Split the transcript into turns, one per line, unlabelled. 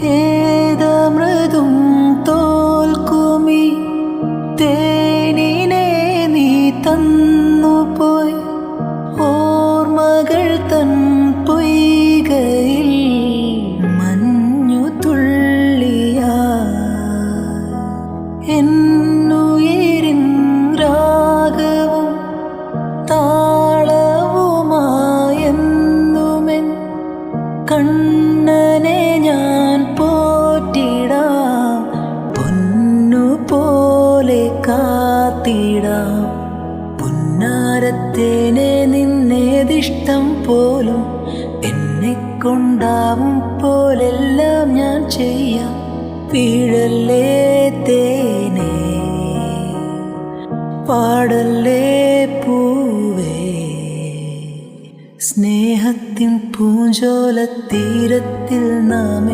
ഏതമൃതും തോൽക്കുമി തേനിനെ നീ തന്നുപോയി. ഓർമ്മകൾ തൻ പൊയ്കയിൽ മഞ്ഞു തുള്ളിയാ. എന്നുയിരിൻ രാഗവും താളവുമായെന്നുമെൻ കണ്ണനെ ഞാൻ പോറ്റിടാം. പൊന്നുപോലെ കാത്തിടാം. പുന്നാരത്തേനെ നിന്നേതിഷ്ടം പോലും എന്നെ കൊണ്ടാവും പോലെല്ലാം ഞാൻ ചെയ്യാം. വീഴല്ലേ തേനേ, പാടല്ലേ പൂവേ, സ്നേഹത്തിൻ പൂഞ്ചോല തീരത്തിൽ നാം